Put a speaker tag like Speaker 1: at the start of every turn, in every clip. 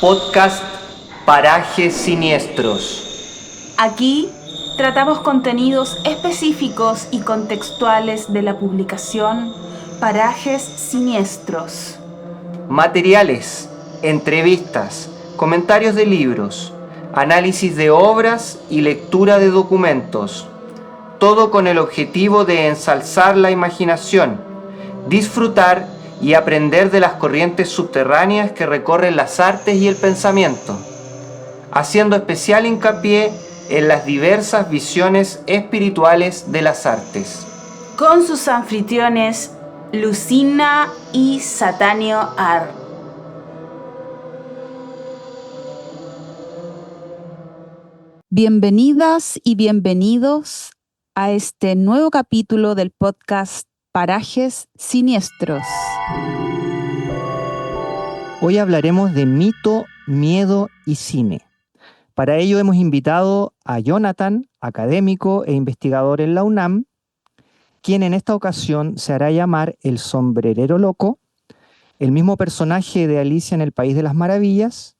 Speaker 1: Podcast Parajes Siniestros.
Speaker 2: Aquí tratamos contenidos específicos y contextuales de la publicación Parajes Siniestros.
Speaker 1: Materiales, entrevistas, comentarios de libros, análisis de obras y lectura de documentos. Todo con el objetivo de ensalzar la imaginación, disfrutar y aprender de las corrientes subterráneas que recorren las artes y el pensamiento, haciendo especial hincapié en las diversas visiones espirituales de las artes.
Speaker 2: Con sus anfitriones Lucina y Satanio Ar. Bienvenidas y bienvenidos a este nuevo capítulo del podcast Parajes Siniestros.
Speaker 1: Hoy hablaremos de mito, miedo y cine. Para ello hemos invitado a Jonathan, académico e investigador en la UNAM, quien en esta ocasión se hará llamar el Sombrerero Loco, el mismo personaje de Alicia en el País de las Maravillas,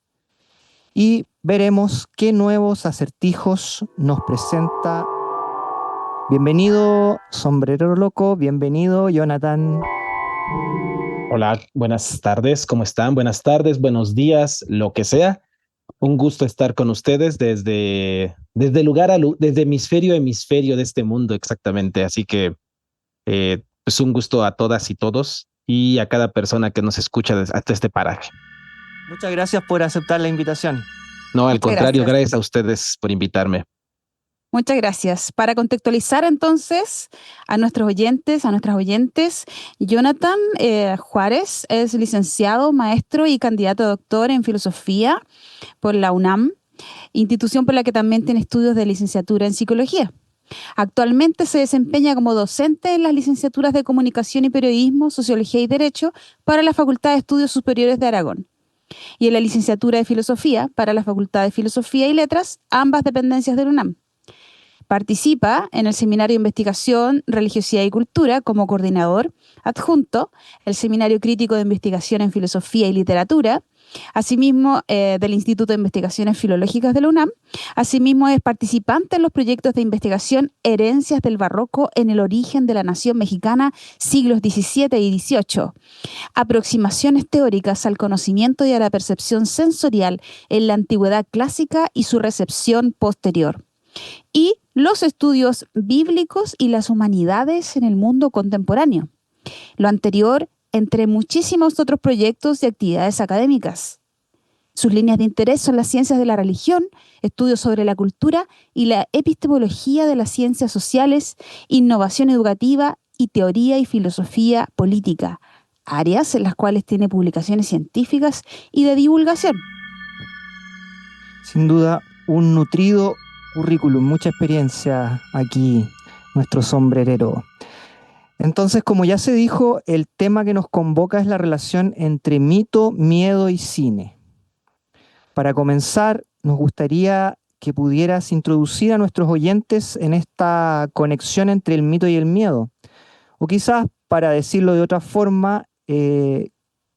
Speaker 1: y veremos qué nuevos acertijos nos presenta. Bienvenido, Sombrerero Loco, bienvenido, Jonathan.
Speaker 3: Hola, buenas tardes, ¿cómo están? Buenas tardes, buenos días, lo que sea. Un gusto estar con ustedes desde desde hemisferio a hemisferio de este mundo exactamente. Así que pues un gusto a todas y todos y a cada persona que nos escucha hasta este paraje.
Speaker 1: Muchas gracias por aceptar la invitación.
Speaker 3: No, al
Speaker 2: Muchas
Speaker 3: contrario,
Speaker 2: gracias.
Speaker 3: gracias a ustedes por invitarme.
Speaker 2: Muchas gracias. Para contextualizar entonces a nuestros oyentes, a nuestras oyentes, Jonathan Juárez es licenciado, maestro y candidato a doctor en filosofía por la UNAM, institución por la que también tiene estudios de licenciatura en psicología. Actualmente se desempeña como docente en las licenciaturas de Comunicación y Periodismo, Sociología y Derecho para la Facultad de Estudios Superiores de Aragón y en la licenciatura de Filosofía para la Facultad de Filosofía y Letras, ambas dependencias de la UNAM. Participa en el Seminario de Investigación, Religiosidad y Cultura como coordinador adjunto, el Seminario Crítico de Investigación en Filosofía y Literatura, asimismo del Instituto de Investigaciones Filológicas de la UNAM. Asimismo es participante en los proyectos de investigación Herencias del Barroco en el origen de la nación mexicana, siglos XVII y XVIII. Aproximaciones teóricas al conocimiento y a la percepción sensorial en la antigüedad clásica y su recepción posterior. Y los estudios bíblicos y las humanidades en el mundo contemporáneo. Lo anterior entre muchísimos otros proyectos y actividades académicas. Sus líneas de interés son las ciencias de la religión, estudios sobre la cultura y la epistemología de las ciencias sociales, innovación educativa y teoría y filosofía política, áreas en las cuales tiene publicaciones científicas y de divulgación.
Speaker 1: Sin duda, un nutrido currículum, mucha experiencia aquí, nuestro sombrerero. Entonces, como ya se dijo, el tema que nos convoca es la relación entre mito, miedo y cine. Para comenzar, nos gustaría que pudieras introducir a nuestros oyentes en esta conexión entre el mito y el miedo. O quizás, para decirlo de otra forma, ¿qué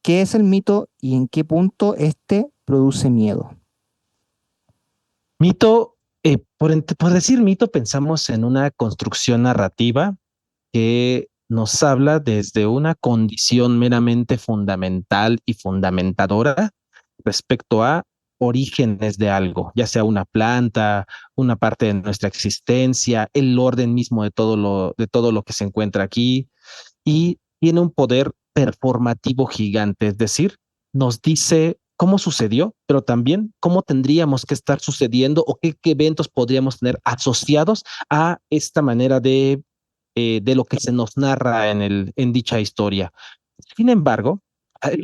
Speaker 1: es el mito y en qué punto éste produce miedo?
Speaker 3: Mito, por decir mito, pensamos en una construcción narrativa que nos habla desde una condición meramente fundamental y fundamentadora respecto a orígenes de algo, ya sea una planta, una parte de nuestra existencia, el orden mismo de todo lo que se encuentra aquí, y tiene un poder performativo gigante, es decir, nos dice cómo sucedió, pero también cómo tendríamos que estar sucediendo o qué eventos podríamos tener asociados a esta manera de lo que se nos narra en dicha historia. Sin embargo,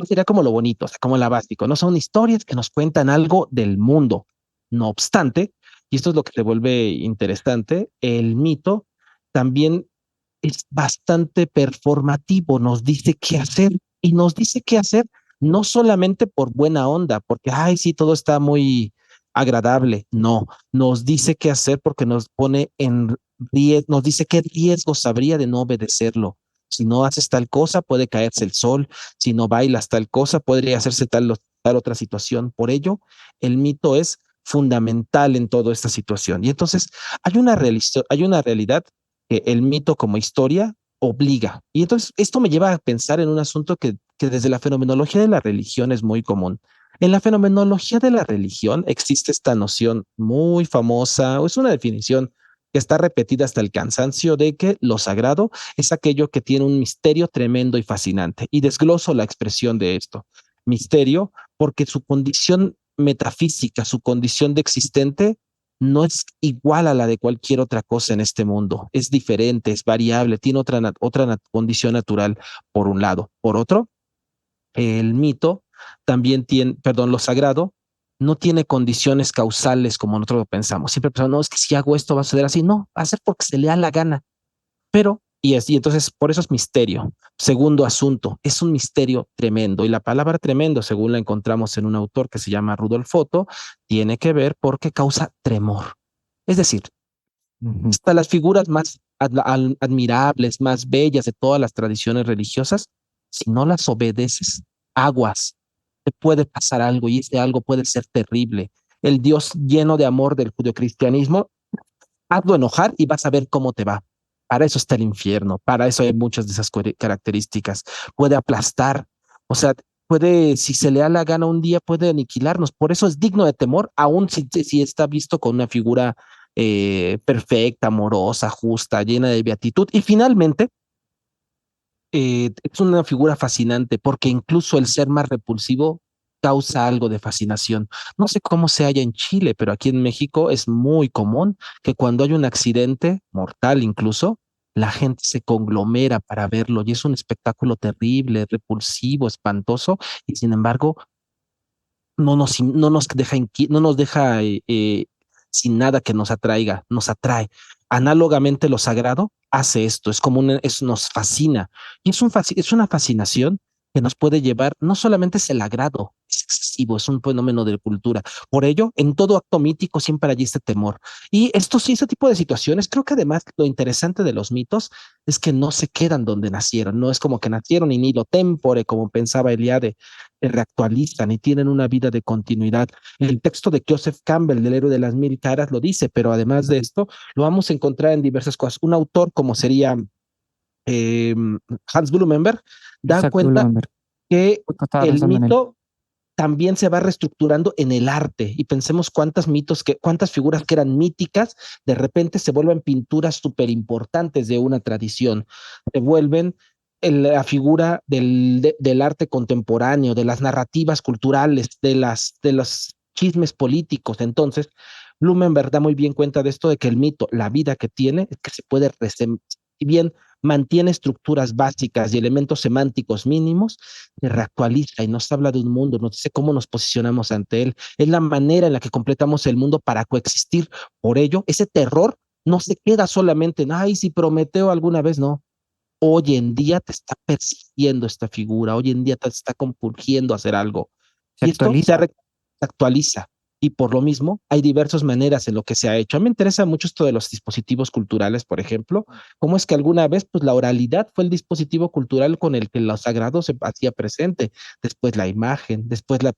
Speaker 3: sería como lo bonito, o sea, como la básico, no son historias que nos cuentan algo del mundo. No obstante, y esto es lo que se vuelve interesante, el mito también es bastante performativo, nos dice qué hacer y nos dice qué hacer no solamente por buena onda, porque, ay, sí, todo está muy agradable, no, nos dice qué hacer porque nos pone en riesgo, nos dice qué riesgos habría de no obedecerlo. Si no haces tal cosa, puede caerse el sol. Si no bailas tal cosa, podría hacerse representar otra situación. Por ello, el mito es fundamental en toda esta situación. Y entonces hay una realidad que el mito como historia obliga. Y entonces esto me lleva a pensar en un asunto que desde la fenomenología de la religión es muy común. En la fenomenología de la religión existe esta noción muy famosa, o es una definición que está repetida hasta el cansancio, de que lo sagrado es aquello que tiene un misterio tremendo y fascinante. Y desgloso la expresión de esto. Misterio, porque su condición metafísica, su condición de existente, no es igual a la de cualquier otra cosa en este mundo. Es diferente, es variable, tiene otra condición natural, por un lado. Por otro, el mito también tiene, perdón, lo sagrado no tiene condiciones causales como nosotros lo pensamos. Siempre pensamos, no, es que si hago esto va a suceder así. No, va a ser porque se le da la gana. Pero, y entonces por eso es misterio. Segundo asunto, es un misterio tremendo. Y la palabra tremendo, según la encontramos en un autor que se llama Rudolf Otto, tiene que ver porque causa tremor. Es decir, hasta las figuras más admirables, más bellas de todas las tradiciones religiosas, si no las obedeces, aguas, te puede pasar algo y ese algo puede ser terrible. El Dios lleno de amor del judeocristianismo, hazlo enojar y vas a ver cómo te va. Para eso está el infierno, para eso hay muchas de esas características. Puede aplastar, o sea, puede, si se le da la gana un día, puede aniquilarnos. Por eso es digno de temor, aun si está visto con una figura perfecta, amorosa, justa, llena de beatitud. Y finalmente, es una figura fascinante porque incluso el ser más repulsivo causa algo de fascinación. No sé cómo se halla en Chile, pero aquí en México es muy común que cuando hay un accidente mortal incluso, la gente se conglomera para verlo y es un espectáculo terrible, repulsivo, espantoso, y sin embargo no nos deja sin nada que nos atraiga, nos atrae. Análogamente lo sagrado hace esto, es como nos fascina. Y es una fascinación que nos puede llevar, no solamente es el agrado, es excesivo, es un fenómeno de cultura. Por ello, en todo acto mítico siempre hay este temor. Y esto sí, ese tipo de situaciones, creo que además lo interesante de los mitos es que no se quedan donde nacieron, no es como que nacieron in nihilo tempore, como pensaba Eliade, reactualizan y tienen una vida de continuidad. El texto de Joseph Campbell, del héroe de las mil caras, lo dice, pero además de esto, lo vamos a encontrar en diversas cosas. Un autor como sería eh, Hans Blumenberg da
Speaker 1: Exacto,
Speaker 3: cuenta
Speaker 1: Blumenberg.
Speaker 3: que
Speaker 1: Justo estaba
Speaker 3: el
Speaker 1: pensando en él.
Speaker 3: mito también se va reestructurando en el arte y pensemos cuántas figuras que eran míticas, de repente se vuelven pinturas súper importantes de una tradición, se vuelven la figura del arte contemporáneo, de las narrativas culturales, de los chismes políticos. Entonces, Blumenberg da muy bien cuenta de esto, de que el mito, la vida que tiene, es que se puede, si bien mantiene estructuras básicas y elementos semánticos mínimos, se reactualiza y nos habla de un mundo, nos dice cómo nos posicionamos ante él, es la manera en la que completamos el mundo para coexistir. Por ello, ese terror no se queda solamente en, ay, si Prometeo alguna vez, no. Hoy en día te está persiguiendo esta figura, hoy en día te está compulgiendo a hacer algo.
Speaker 1: Se
Speaker 3: Y esto
Speaker 1: actualiza.
Speaker 3: se actualiza. Y por lo mismo, hay diversas maneras en lo que se ha hecho. A mí me interesa mucho esto de los dispositivos culturales, por ejemplo. ¿Cómo es que alguna vez pues, la oralidad fue el dispositivo cultural con el que lo sagrado se hacía presente? Después la imagen, después la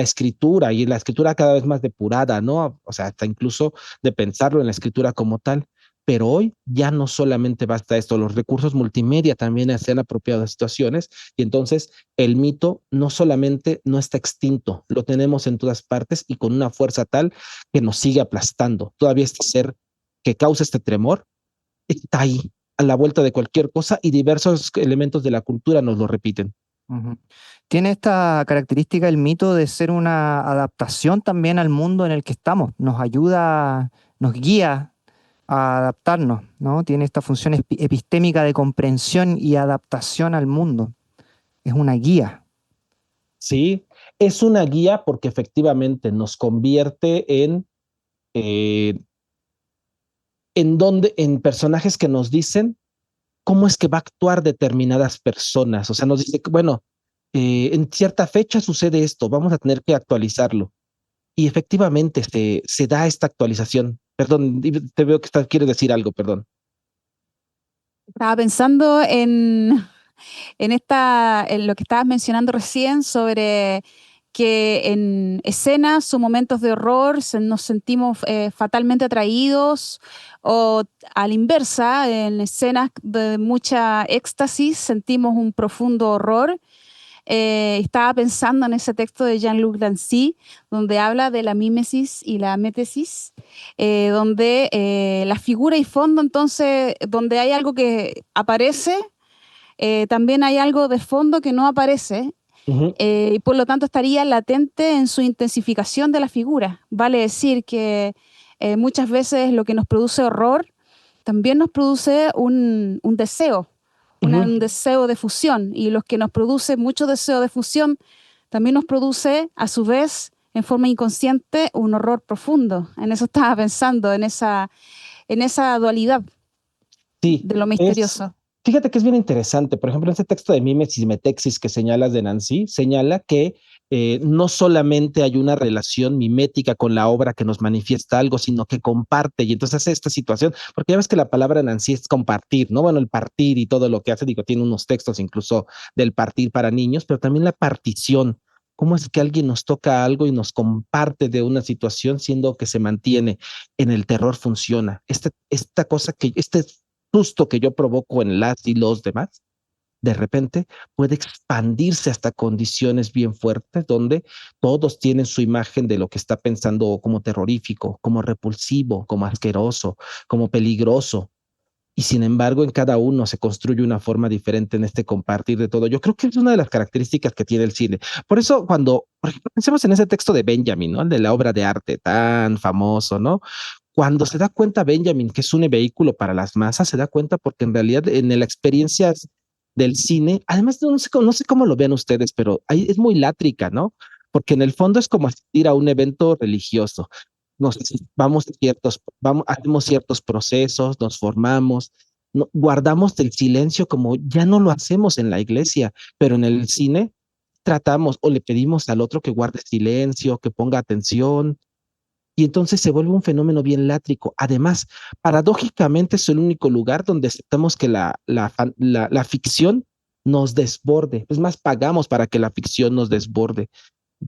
Speaker 3: escritura, y la escritura cada vez más depurada, ¿no? O sea, hasta incluso de pensarlo en la escritura como tal. Pero hoy ya no solamente basta esto, los recursos multimedia también se han apropiado de situaciones y entonces el mito no solamente no está extinto, lo tenemos en todas partes y con una fuerza tal que nos sigue aplastando. Todavía este ser que causa este tremor está ahí, a la vuelta de cualquier cosa y diversos elementos de la cultura nos lo repiten.
Speaker 1: Ujú. Tiene esta característica el mito de ser una adaptación también al mundo en el que estamos. Nos ayuda, nos guía a adaptarnos, ¿no? Tiene esta función epistémica de comprensión y adaptación al mundo. Es una guía.
Speaker 3: Sí, es una guía porque efectivamente nos convierte eh, en personajes que nos dicen cómo es que va a actuar determinadas personas. O sea, nos dice, bueno, en cierta fecha sucede esto, vamos a tener que actualizarlo. Y efectivamente se da esta actualización. Perdón, te veo que quieres decir algo, perdón.
Speaker 2: Estaba pensando en lo que estabas mencionando recién sobre que en escenas o momentos de horror nos sentimos fatalmente atraídos, o a la inversa, en escenas de mucha éxtasis sentimos un profundo horror. Estaba pensando en ese texto de Jean-Luc Nancy, donde habla de la mímesis y la métesis, donde la figura y fondo, entonces, donde hay algo que aparece, también hay algo de fondo que no aparece,
Speaker 3: Ujú,
Speaker 2: y por lo tanto estaría latente en su intensificación de la figura. Vale decir que muchas veces lo que nos produce horror también nos produce un deseo,
Speaker 3: ujú.
Speaker 2: un deseo de fusión, y los que nos produce mucho deseo de fusión también nos produce a su vez en forma inconsciente un horror profundo. En eso estaba pensando, en esa dualidad
Speaker 3: Sí,
Speaker 2: de lo misterioso.
Speaker 3: fíjate que es bien interesante. Por ejemplo, en este texto de Mimesis y Metexis que señalas de Nancy, señala que no solamente hay una relación mimética con la obra que nos manifiesta algo, sino que comparte. Y entonces hace esta situación, porque ya ves que la palabra Nancy es compartir, ¿no? Bueno, el partir y todo lo que hace, digo, tiene unos textos incluso del partir para niños, pero también la partición. ¿Cómo es que alguien nos toca algo y nos comparte de una situación, siendo que se mantiene en el terror funciona? Esta cosa que, este susto que yo provoco en las y los demás, de repente puede expandirse hasta condiciones bien fuertes donde todos tienen su imagen de lo que está pensando como terrorífico, como repulsivo, como asqueroso, como peligroso. Y sin embargo, en cada uno se construye una forma diferente en este compartir de todo. Yo creo que es una de las características que tiene el cine. Por eso, cuando, por ejemplo, pensemos en ese texto de Benjamin, ¿no? El de la obra de arte tan famoso, ¿no? Cuando se da cuenta Benjamin que es un vehículo para las masas, se da cuenta porque en realidad en la experiencia del cine, además no sé cómo lo vean ustedes, pero ahí es muy látrica, ¿no? Porque en el fondo es como asistir a un evento religioso. Hacemos ciertos procesos, nos formamos, no, guardamos el silencio como ya no lo hacemos en la iglesia, pero en el cine tratamos o le pedimos al otro que guarde silencio, que ponga atención, y entonces se vuelve un fenómeno bien látrico. Además, paradójicamente es el único lugar donde aceptamos que la ficción nos desborde. Es más, pagamos para que la ficción nos desborde.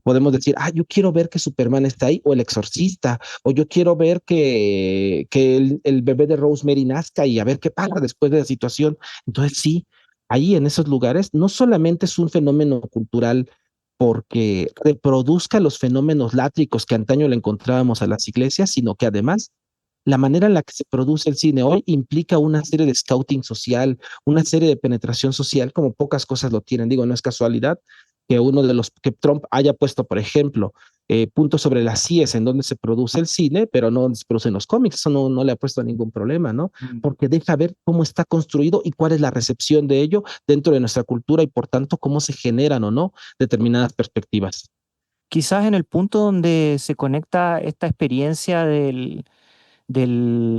Speaker 3: Podemos decir, ah, yo quiero ver que Superman está ahí, o el exorcista, o yo quiero ver que el bebé de Rosemary nazca y a ver qué pasa después de la situación. Entonces, sí, ahí en esos lugares no solamente es un fenómeno cultural porque reproduzca los fenómenos látricos que antaño le encontrábamos a las iglesias, sino que además la manera en la que se produce el cine hoy implica una serie de scouting social, una serie de penetración social como pocas cosas lo tienen. Digo, no es casualidad que uno de los que Trump haya puesto, por ejemplo, puntos sobre las CIES en donde se produce el cine, pero no donde se producen los cómics. Eso no le ha puesto ningún problema, ¿no?
Speaker 1: Mm.
Speaker 3: Porque deja ver cómo está construido y cuál es la recepción de ello dentro de nuestra cultura y por tanto cómo se generan o no determinadas perspectivas.
Speaker 1: Quizás en el punto donde se conecta esta experiencia del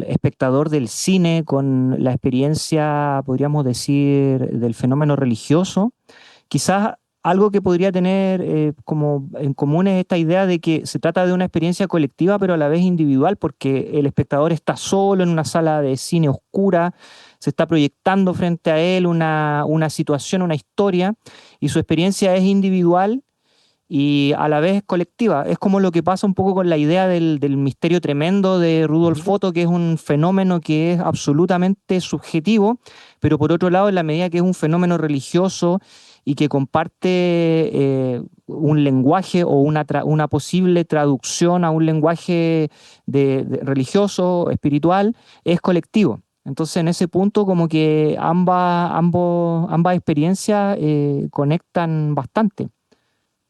Speaker 1: espectador del cine con la experiencia, podríamos decir, del fenómeno religioso. Quizás algo que podría tener como en común es esta idea de que se trata de una experiencia colectiva, pero a la vez individual, porque el espectador está solo en una sala de cine oscura, se está proyectando frente a él una situación, una historia, y su experiencia es individual y a la vez colectiva. Es como lo que pasa un poco con la idea del misterio tremendo de Rudolf
Speaker 3: Ujú.
Speaker 1: Otto, que es un fenómeno que es absolutamente subjetivo, pero por otro lado, en la medida que es un fenómeno religioso y que comparte un lenguaje o una posible traducción a un lenguaje religioso, espiritual, es colectivo. Entonces, en ese punto, como que ambas experiencias conectan bastante.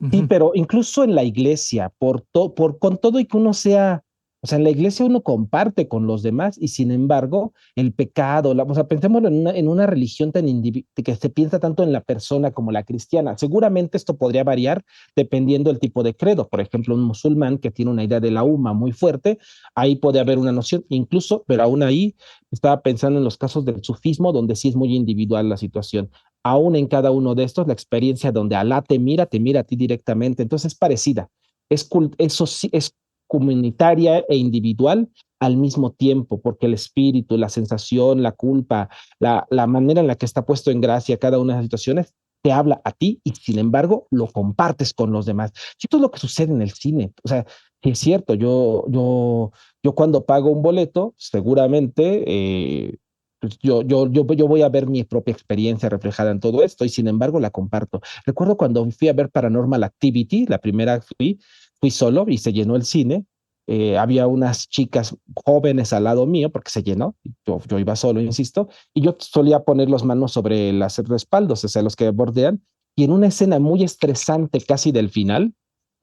Speaker 3: Sí,
Speaker 1: Ujú.
Speaker 3: pero incluso en la iglesia, con todo y que uno sea, o sea, en la iglesia uno comparte con los demás y sin embargo, el pecado, o sea, pensémoslo en una religión que se piensa tanto en la persona como la cristiana. Seguramente esto podría variar dependiendo del tipo de credo. Por ejemplo, un musulmán que tiene una idea de la UMA muy fuerte, ahí puede haber una noción, incluso, pero aún ahí estaba pensando en los casos del sufismo, donde sí es muy individual la situación. Aún en cada uno de estos, la experiencia donde Alá te mira a ti directamente, entonces es parecida, eso sí, es comunitaria e individual, al mismo tiempo, porque el espíritu, la sensación, la culpa, la manera en la que está puesto en gracia cada una de las situaciones, te habla a ti y sin embargo lo compartes con los demás. Y esto es lo que sucede en el cine. O sea, sí es cierto, yo cuando pago un boleto, seguramente pues yo voy a ver mi propia experiencia reflejada en todo esto y sin embargo la comparto. Recuerdo cuando fui a ver Paranormal Activity, la primera fui solo y se llenó el cine. Había unas chicas jóvenes al lado mío porque se llenó, yo iba solo, insisto, y yo solía poner las manos sobre los respaldos, o sea, los que bordean, y en una escena muy estresante casi del final,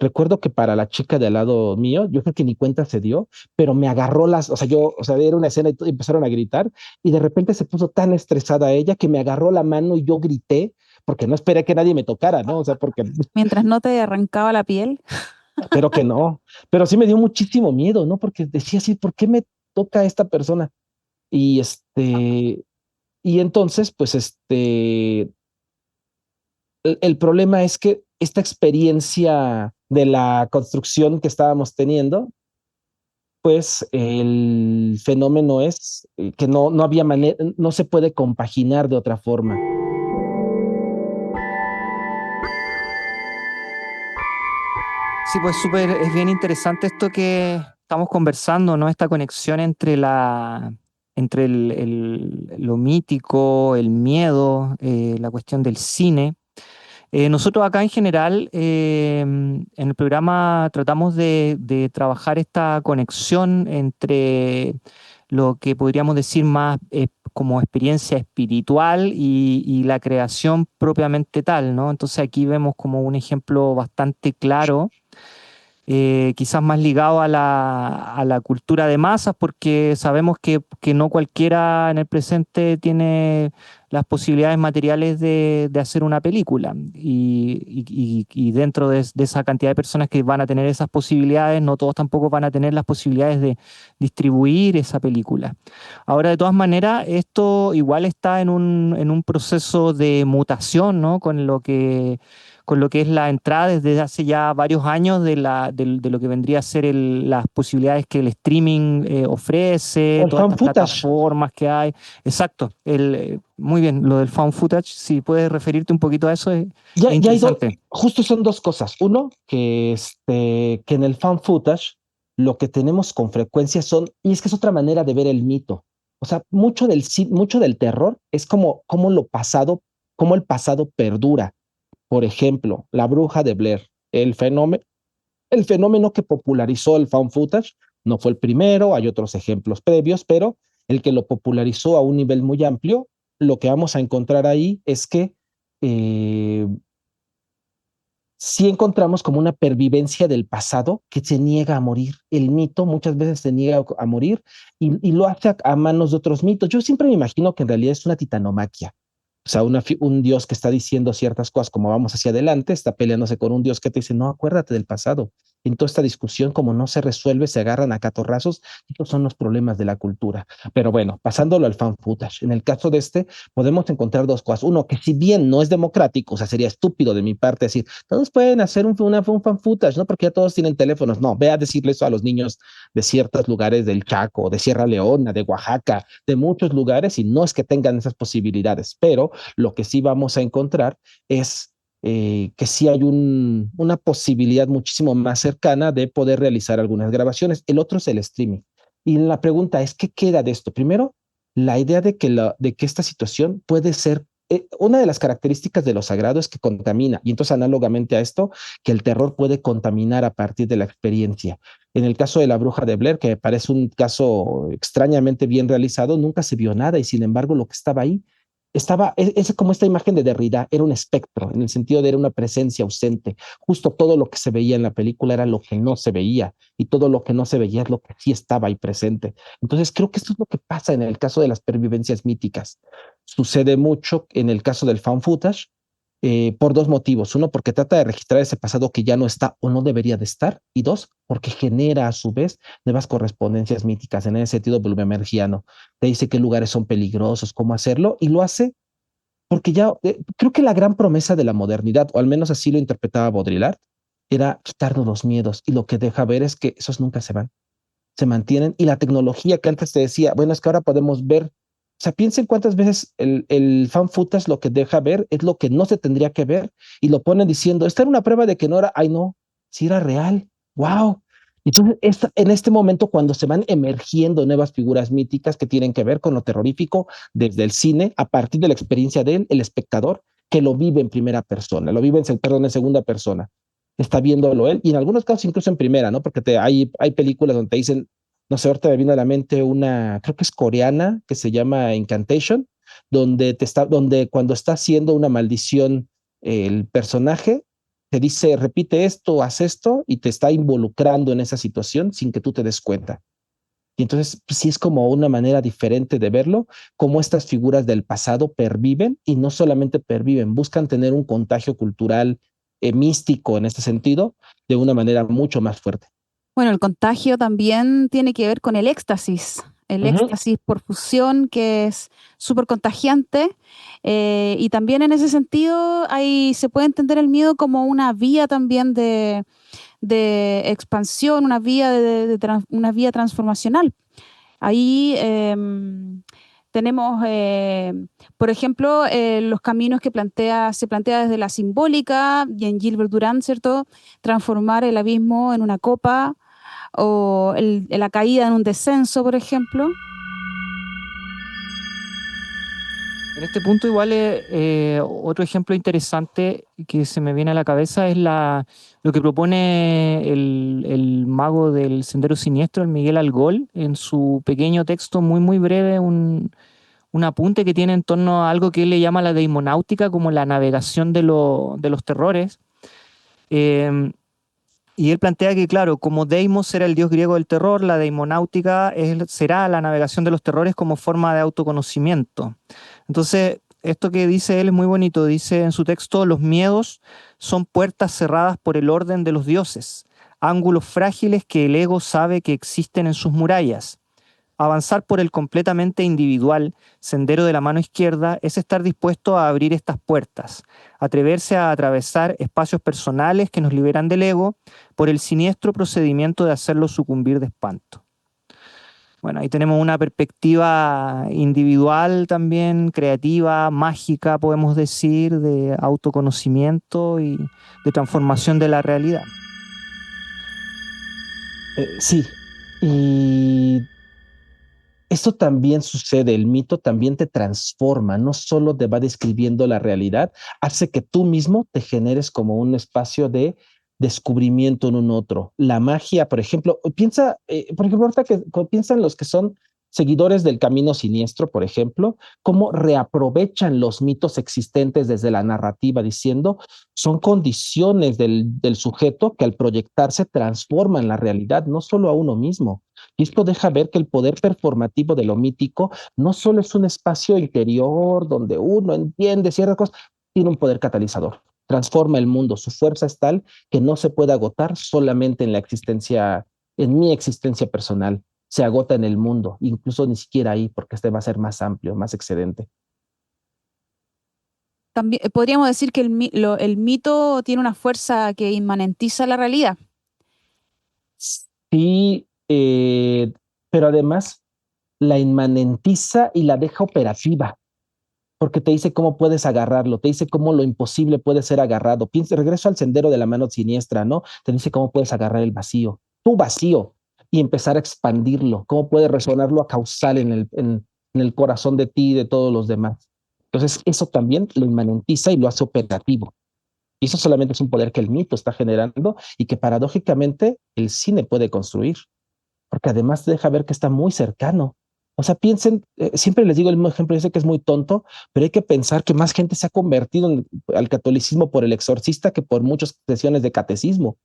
Speaker 3: recuerdo que para la chica de al lado mío, yo creo que ni cuenta se dio, pero me agarró o sea, era una escena y empezaron a gritar, y de repente se puso tan estresada ella que me agarró la mano y yo grité, porque no esperé que nadie me tocara, ¿no? O sea, porque
Speaker 2: Mientras no te arrancaba la piel.
Speaker 3: espero que no, pero sí me dio muchísimo miedo, ¿no? Porque decía así, ¿por qué me toca esta persona? Y y entonces, pues el problema es que esta experiencia de la construcción que estábamos teniendo, pues el fenómeno es que no había manera, no se puede compaginar de otra forma.
Speaker 1: Sí, pues súper, es bien interesante esto que estamos conversando, ¿no? Esta conexión entre entre lo mítico, el miedo, la cuestión del cine. Nosotros acá en general, en el programa tratamos de trabajar esta conexión entre lo que podríamos decir más como experiencia espiritual y la creación propiamente tal, ¿no? Entonces aquí vemos como un ejemplo bastante claro, quizás más ligado a a la cultura de masas, porque sabemos que no cualquiera en el presente tiene las posibilidades materiales de hacer una película. Y dentro de esa cantidad de personas que van a tener esas posibilidades, no todos tampoco van a tener las posibilidades de distribuir esa película. Ahora, de todas maneras, esto igual está en un proceso de mutación, ¿no? Con lo que es la entrada desde hace ya varios años de lo que vendría a ser las posibilidades que el streaming
Speaker 3: O
Speaker 1: ofrece,
Speaker 3: el
Speaker 1: todas
Speaker 3: fan
Speaker 1: estas
Speaker 3: footage.
Speaker 1: plataformas que hay. Exacto, muy bien, lo del found footage, si puedes referirte un poquito a eso, es
Speaker 3: Ya hay dos,
Speaker 1: interesante.
Speaker 3: justo son dos cosas. Uno, que en el fan footage lo que tenemos con frecuencia y es que es otra manera de ver el mito. O sea, mucho del terror es como el pasado perdura. Por ejemplo, La Bruja de Blair, el fenómeno que popularizó el found footage, no fue el primero, hay otros ejemplos previos, pero el que lo popularizó a un nivel muy amplio, lo que vamos a encontrar ahí es que eh, sí encontramos como una pervivencia del pasado que se niega a morir. El mito muchas veces se niega a morir y lo hace a manos de otros mitos. Yo siempre me imagino que en realidad es una titanomaquia. O sea, un dios que está diciendo ciertas cosas como vamos hacia adelante, está peleándose con un dios que te dice, no, acuérdate del pasado. En toda esta discusión, como no se resuelve, se agarran a catorrazos. Estos son los problemas de la cultura. Pero bueno, pasándolo al fan footage. En el caso de podemos encontrar dos cosas. Uno, que si bien no es democrático, o sea, sería estúpido de mi parte decir, todos pueden hacer un fan footage, ¿no? Porque ya todos tienen teléfonos. No, ve a decirle eso a los niños de ciertos lugares del Chaco, de Sierra Leona, de Oaxaca, de muchos lugares, y no es que tengan esas posibilidades, pero lo que sí vamos a encontrar es que sí hay una posibilidad muchísimo más cercana de poder realizar algunas grabaciones. El otro es el streaming. Y la pregunta es, ¿qué queda de esto? Primero, la idea de que esta situación puede ser una de las características de lo sagrado es que contamina, y entonces análogamente a esto, que el terror puede contaminar a partir de la experiencia. En el caso de La Bruja de Blair, que me parece un caso extrañamente bien realizado, nunca se vio nada y sin embargo lo que estaba ahí es como esta imagen de Derrida, era un espectro, en el sentido de era una presencia ausente. Justo todo lo que se veía en la película era lo que no se veía y todo lo que no se veía es lo que sí estaba ahí presente. Entonces creo que esto es lo que pasa en el caso de las pervivencias míticas. Sucede mucho en el caso del found footage por dos motivos. Uno, porque trata de registrar ese pasado que ya no está o no debería de estar. Y dos, porque genera a su vez nuevas correspondencias míticas. En ese sentido, Blumenbergiano te dice qué lugares son peligrosos, cómo hacerlo, y lo hace porque ya creo que la gran promesa de la modernidad, o al menos así lo interpretaba Baudrillard, era quitarnos los miedos. Y lo que deja ver es que esos nunca se van. se mantienen, y la tecnología que antes te decía, bueno, es que ahora podemos ver, o sea, piensen cuántas veces el fan footage lo que deja ver es lo que no se tendría que ver, y lo ponen diciendo, esta era una prueba de que no era, ay no, sí era real, wow. Entonces, en este momento, cuando se van emergiendo nuevas figuras míticas que tienen que ver con lo terrorífico desde el cine, a partir de la experiencia de él, el espectador, que lo vive en primera persona, lo vive en segunda persona, está viéndolo él, y en algunos casos incluso en primera, ¿no? Porque hay películas donde te dicen, no sé, ahorita me viene a la mente una, creo que es coreana, que se llama Incantation, donde cuando está haciendo una maldición el personaje, te dice, repite esto, haz esto, y te está involucrando en esa situación sin que tú te des cuenta. Y entonces, pues, sí es como una manera diferente de verlo, cómo estas figuras del pasado perviven y no solamente perviven, buscan tener un contagio cultural místico en este sentido de una manera mucho más fuerte.
Speaker 2: Bueno, el contagio también tiene que ver con el
Speaker 3: Ujú.
Speaker 2: éxtasis por fusión, que es súper contagiante. Y también en ese sentido se puede entender el miedo como una vía también de expansión, una vía transformacional. Ahí tenemos, por ejemplo, los caminos que se plantea desde la simbólica y en Gilbert Durant, ¿cierto? Transformar el abismo en una copa o la caída en un descenso, por ejemplo.
Speaker 1: En este punto igual otro ejemplo interesante que se me viene a la cabeza es lo que propone el mago del Sendero Siniestro, el Miguel Algol, en su pequeño texto muy muy breve, un apunte que tiene en torno a algo que él le llama la deimonáutica, como la navegación de los terrores. Eh, y él plantea que, claro, como Deimos era el dios griego del terror, la deimonáutica será la navegación de los terrores como forma de autoconocimiento. Entonces, esto que dice él es muy bonito. Dice en su texto, los miedos son puertas cerradas por el orden de los dioses, ángulos frágiles que el ego sabe que existen en sus murallas. Avanzar por el completamente individual sendero de la mano izquierda es estar dispuesto a abrir estas puertas, atreverse a atravesar espacios personales que nos liberan del ego por el siniestro procedimiento de hacerlo sucumbir de espanto. Bueno, ahí tenemos una perspectiva individual también, creativa, mágica, podemos decir, de autoconocimiento y de transformación de la realidad.
Speaker 3: Sí, y esto también sucede, el mito también te transforma, no solo te va describiendo la realidad, hace que tú mismo te generes como un espacio de descubrimiento en un otro. La magia, por ejemplo, por ejemplo, ahorita que piensan los que son seguidores del camino siniestro, por ejemplo, cómo reaprovechan los mitos existentes desde la narrativa, diciendo, son condiciones del sujeto que al proyectarse transforman la realidad, no solo a uno mismo. Y esto deja ver que el poder performativo de lo mítico no solo es un espacio interior donde uno entiende ciertas cosas, tiene un poder catalizador, transforma el mundo, su fuerza es tal que no se puede agotar solamente en la existencia, en mi existencia personal, se agota en el mundo, incluso ni siquiera ahí, porque este va a ser más amplio, más excedente.
Speaker 2: También podríamos decir que el mito tiene una fuerza que inmanentiza la realidad.
Speaker 3: Sí, pero además la inmanentiza y la deja operativa, porque te dice cómo puedes agarrarlo, te dice cómo lo imposible puede ser agarrado. Regreso al sendero de la mano siniestra, ¿no? Te dice cómo puedes agarrar el vacío, tu vacío, y empezar a expandirlo, cómo puede resonarlo a causal en el corazón de ti y de todos los demás. Entonces, eso también lo inmanentiza y lo hace operativo. Y eso solamente es un poder que el mito está generando y que paradójicamente el cine puede construir, porque además deja ver que está muy cercano. O sea, piensen, siempre les digo el mismo ejemplo, yo sé que es muy tonto, pero hay que pensar que más gente se ha convertido al catolicismo por el exorcista que por muchas sesiones de catecismo.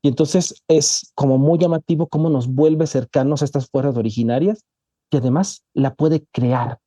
Speaker 3: Y entonces es como muy llamativo cómo nos vuelve cercanos a estas fuerzas originarias que además la puede crear.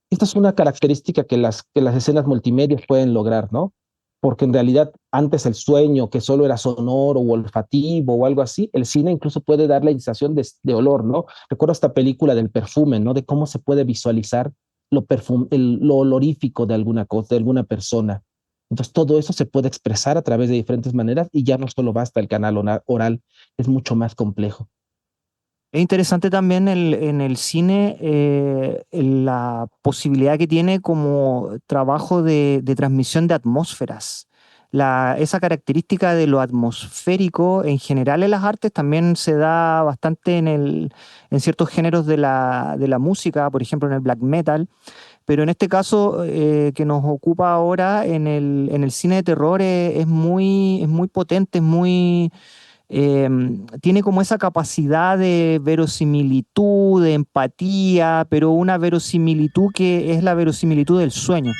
Speaker 3: Esta es una característica que las escenas multimedia pueden lograr, ¿no? Porque en realidad antes el sueño, que solo era sonoro o olfativo o algo así, el cine incluso puede dar la sensación de olor, ¿no? Recuerdo esta película del perfume, ¿no? De cómo se puede visualizar lo olorífico de alguna cosa, de alguna persona. Entonces todo eso se puede expresar a través de diferentes maneras y ya no solo basta el canal oral, es mucho más complejo.
Speaker 1: Es interesante también en el cine la posibilidad que tiene como trabajo de transmisión de atmósferas. Esa característica de lo atmosférico en general en las artes también se da bastante en ciertos géneros de la música, por ejemplo en el black metal, pero en este caso que nos ocupa ahora en el cine de terror es muy potente, tiene como esa capacidad de verosimilitud, de empatía, pero una verosimilitud que es la verosimilitud del sueño.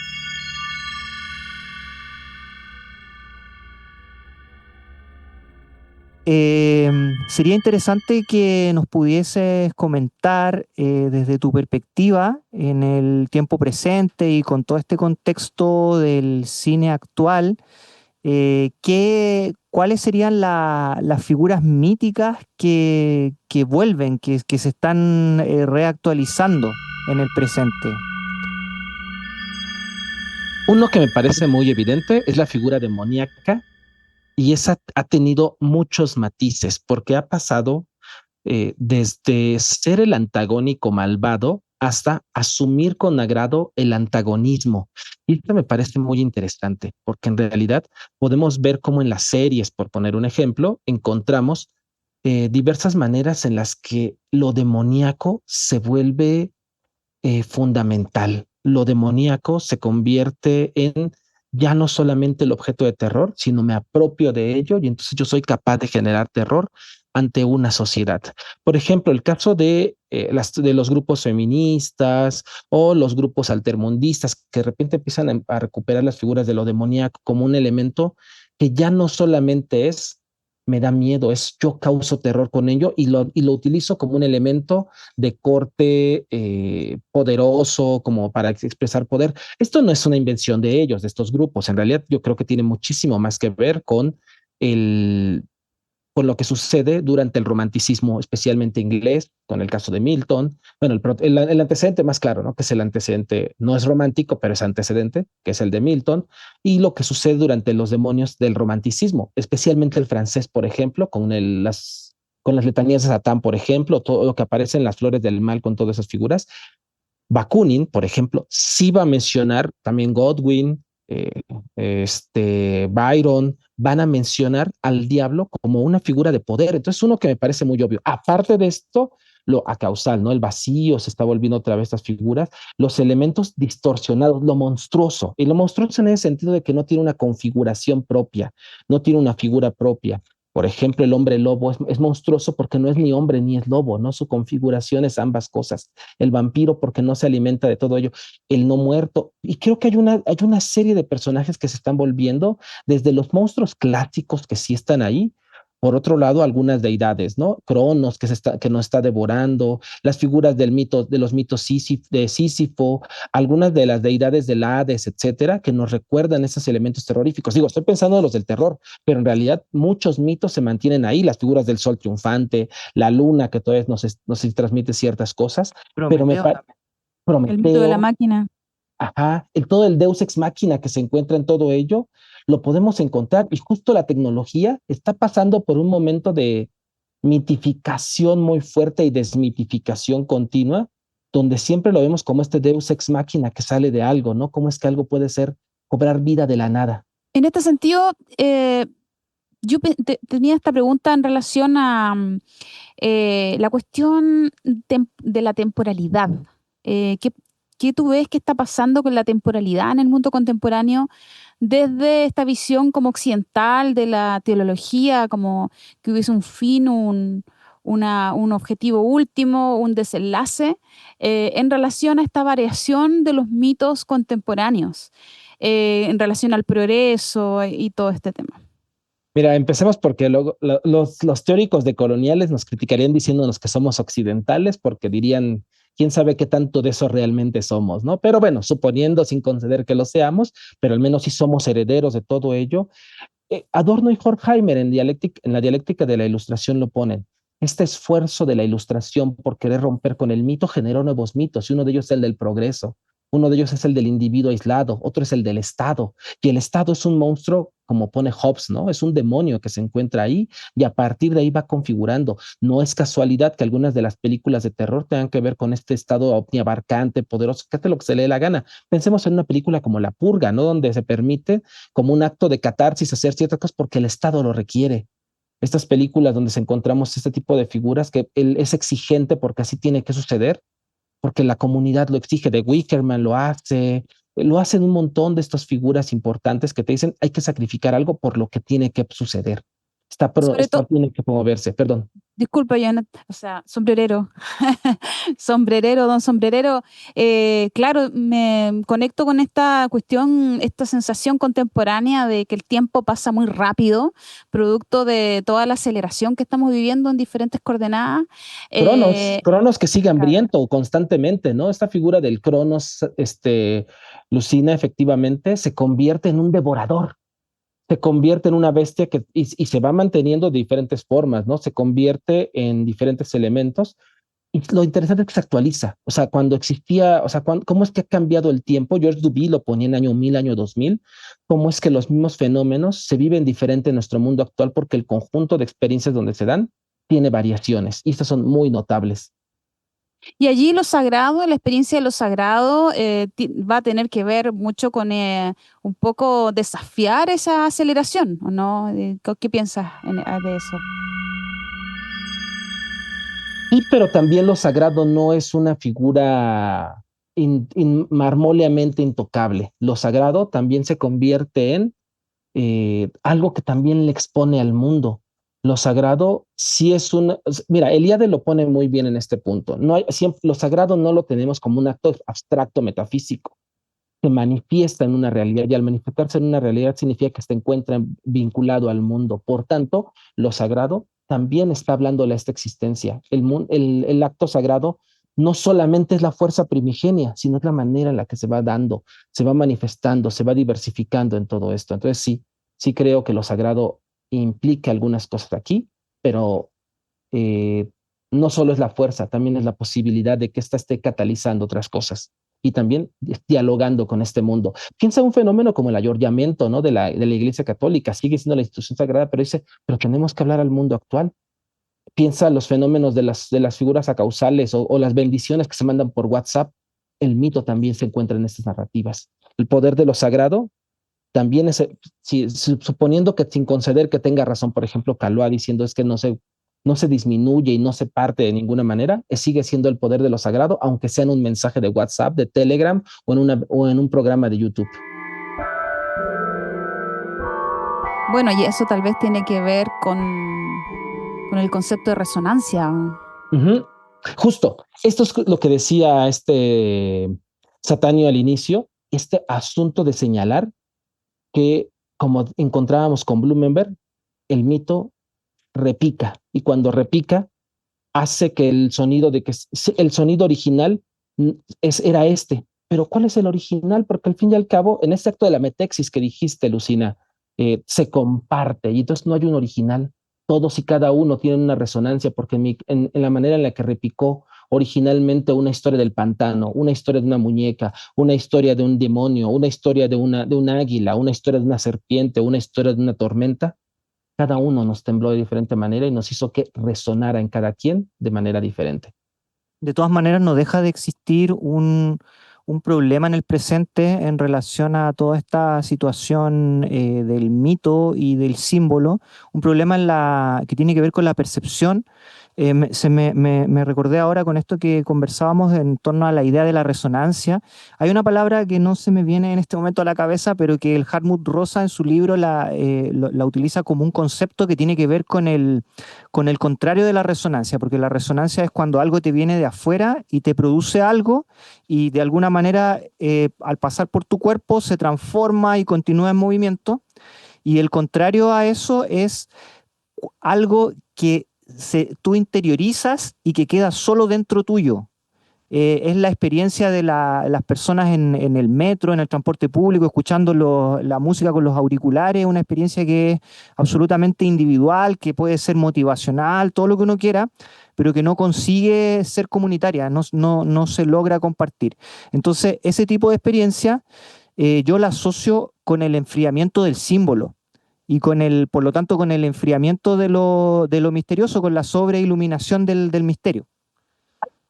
Speaker 1: Sería interesante que nos pudieses comentar desde tu perspectiva en el tiempo presente y con todo este contexto del cine actual, ¿cuáles serían las figuras míticas que vuelven, que se están reactualizando en el presente?
Speaker 3: Uno que me parece muy evidente es la figura demoníaca y esa ha tenido muchos matices porque ha pasado desde ser el antagónico malvado hasta asumir con agrado el antagonismo. Y esto me parece muy interesante, porque en realidad podemos ver cómo en las series, por poner un ejemplo, encontramos diversas maneras en las que lo demoníaco se vuelve fundamental. Lo demoníaco se convierte en ya no solamente el objeto de terror, sino me apropio de ello y entonces yo soy capaz de generar terror ante una sociedad. Por ejemplo, el caso de los grupos feministas o los grupos altermundistas que de repente empiezan a recuperar las figuras de lo demoníaco como un elemento que ya no solamente es me da miedo, es yo causo terror con ello y lo utilizo como un elemento de corte poderoso, como para expresar poder. Esto no es una invención de ellos, de estos grupos. En realidad, yo creo que tiene muchísimo más que ver el, con lo que sucede durante el romanticismo, especialmente inglés, con el caso de Milton. Bueno, el antecedente más claro, ¿no? Que es el antecedente, no es romántico, pero es antecedente, que es el de Milton, y lo que sucede durante los demonios del romanticismo, especialmente el francés, por ejemplo, con las letanías de Satán, por ejemplo, todo lo que aparece en las flores del mal con todas esas figuras. Bakunin, por ejemplo, sí va a mencionar también Godwin, Byron, van a mencionar al diablo como una figura de poder. Entonces, uno que me parece muy obvio. Aparte de esto, lo acausal, ¿no? El vacío se está volviendo otra vez estas figuras, los elementos distorsionados, lo monstruoso. Y lo monstruoso en el sentido de que no tiene una configuración propia, no tiene una figura propia. Por ejemplo, el hombre lobo es monstruoso porque no es ni hombre ni es lobo, ¿no? Su configuración es ambas cosas. El vampiro porque no se alimenta de todo ello, el no muerto. Y creo que hay una serie de personajes que se están volviendo, desde los monstruos clásicos que sí están ahí, por otro lado, algunas deidades, ¿no? Cronos, que nos está devorando, las figuras de los mitos de Sísifo, algunas de las deidades del Hades, etcétera, que nos recuerdan esos elementos terroríficos. Digo, estoy pensando en los del terror, pero en realidad muchos mitos se mantienen ahí, las figuras del sol triunfante, la luna que todavía nos transmite ciertas cosas, pero
Speaker 1: Prometeo también.
Speaker 2: El mito de la
Speaker 3: Prometeo,
Speaker 2: máquina.
Speaker 3: ajá, todo el Deus ex machina que se encuentra en todo ello, lo podemos encontrar y justo la tecnología está pasando por un momento de mitificación muy fuerte y desmitificación continua, donde siempre lo vemos como este Deus ex machina que sale de algo, ¿no? ¿Cómo es que algo puede ser, cobrar vida de la nada?
Speaker 2: En este sentido, tenía esta pregunta en relación a la cuestión de la temporalidad. ¿Qué, qué tú ves que está pasando con la temporalidad en el mundo contemporáneo desde esta visión como occidental de la teología, como que hubiese un fin, un objetivo último, un desenlace, en relación a esta variación de los mitos contemporáneos, en relación al progreso y todo este tema?
Speaker 3: Mira, empecemos porque luego los teóricos de coloniales nos criticarían diciéndonos que somos occidentales porque dirían, quién sabe qué tanto de eso realmente somos, ¿no? Pero bueno, suponiendo sin conceder que lo seamos, pero al menos sí somos herederos de todo ello. Adorno y Horkheimer en la dialéctica de la ilustración lo ponen. Este esfuerzo de la ilustración por querer romper con el mito generó nuevos mitos y uno de ellos es el del progreso. Uno de ellos es el del individuo aislado, otro es el del Estado. Y el Estado es un monstruo, como pone Hobbes, ¿no? Es un demonio que se encuentra ahí y a partir de ahí va configurando. No es casualidad que algunas de las películas de terror tengan que ver con este estado omniabarcante, poderoso, que hace lo que se le dé la gana. Pensemos en una película como La Purga, ¿no? Donde se permite como un acto de catarsis hacer ciertas cosas porque el Estado lo requiere. Estas películas donde se encontramos este tipo de figuras que él es exigente porque así tiene que suceder, porque la comunidad lo exige. De Wickerman lo hacen un montón de estas figuras importantes que te dicen hay que sacrificar algo por lo que tiene que suceder.
Speaker 2: Sobre todo,
Speaker 3: Tiene que moverse, perdón.
Speaker 2: disculpa, Jonathan, o sea, sombrerero, sombrerero, don sombrerero, claro, me conecto con esta cuestión, esta sensación contemporánea de que el tiempo pasa muy rápido, producto de toda la aceleración que estamos viviendo en diferentes coordenadas. Eh,
Speaker 3: Cronos que sigue
Speaker 2: claro.
Speaker 3: hambriento constantemente, ¿no? Esta figura del Cronos, Lucina, efectivamente, se convierte en un devorador, se convierte en una bestia y se va manteniendo de diferentes formas, ¿no? Se convierte en diferentes elementos. Y lo interesante es que se actualiza. O sea, cuando existía, o sea, ¿cómo es que ha cambiado el tiempo? George Duby lo ponía en año 1000, año 2000. ¿Cómo es que los mismos fenómenos se viven diferente en nuestro mundo actual? Porque el conjunto de experiencias donde se dan tiene variaciones y estas son muy notables.
Speaker 2: Y allí lo sagrado, la experiencia de lo sagrado va a tener que ver mucho con un poco desafiar esa aceleración, ¿o no? ¿Qué piensas de eso?
Speaker 3: Y pero también lo sagrado no es una figura marmóleamente intocable. Lo sagrado también se convierte en algo que también le expone al mundo. Lo sagrado sí es una... Mira, Eliade lo pone muy bien en este punto. No hay, siempre, lo sagrado no lo tenemos como un acto abstracto metafísico. Se manifiesta en una realidad y al manifestarse en una realidad significa que se encuentra vinculado al mundo. Por tanto, lo sagrado también está hablándole a esta existencia. El acto sagrado no solamente es la fuerza primigenia, sino es la manera en la que se va dando, se va manifestando, se va diversificando en todo esto. Entonces sí creo que lo sagrado implica algunas cosas aquí, pero eh, no solo es la fuerza, también es la posibilidad de que ésta esté catalizando otras cosas y también dialogando con este mundo. Piensa un fenómeno como el ayornamiento, ¿no? De la Iglesia Católica, sigue siendo la institución sagrada, pero dice, pero tenemos que hablar al mundo actual. Piensa los fenómenos de las figuras acausales o las bendiciones que se mandan por WhatsApp. El mito también se encuentra en estas narrativas. El poder de lo sagrado también es, suponiendo que sin conceder que tenga razón, por ejemplo, Calóa diciendo es que no se disminuye y no se parte de ninguna manera, sigue siendo el poder de lo sagrado, aunque sea en un mensaje de WhatsApp, de Telegram o en un programa de YouTube.
Speaker 2: Bueno, y eso tal vez tiene que ver con el concepto de resonancia.
Speaker 3: Uh-huh. Justo, esto es lo que decía Satanio al inicio, este asunto de señalar que, como encontrábamos con Blumenberg, el mito repica y cuando repica hace que el sonido original era este. Pero ¿cuál es el original? Porque al fin y al cabo, en este acto de la metexis que dijiste, Lucina, se comparte y entonces no hay un original. Todos y cada uno tienen una resonancia porque en la manera en la que repicó originalmente una historia del pantano, una historia de una muñeca, una historia de un demonio, una historia de un águila, una historia de una serpiente, una historia de una tormenta, cada uno nos tembló de diferente manera y nos hizo que resonara en cada quien de manera diferente.
Speaker 1: De todas maneras, no deja de existir un problema en el presente en relación a toda esta situación del mito y del símbolo, un problema que tiene que ver con la percepción. Me recordé ahora con esto que conversábamos en torno a la idea de la resonancia. Hay una palabra que no se me viene en este momento a la cabeza, pero que el Hartmut Rosa en su libro la utiliza como un concepto que tiene que ver con el contrario de la resonancia, porque la resonancia es cuando algo te viene de afuera y te produce algo y de alguna manera al pasar por tu cuerpo se transforma y continúa en movimiento. Y el contrario a eso es algo que tú interiorizas y que queda solo dentro tuyo. es la experiencia de las personas en el metro, en el transporte público, escuchando la música con los auriculares, una experiencia que es absolutamente individual, que puede ser motivacional, todo lo que uno quiera, pero que no consigue ser comunitaria, no se logra compartir. Entonces, ese tipo de experiencia yo la asocio con el enfriamiento del símbolo y por lo tanto, con el enfriamiento de lo misterioso, con la sobreiluminación del misterio.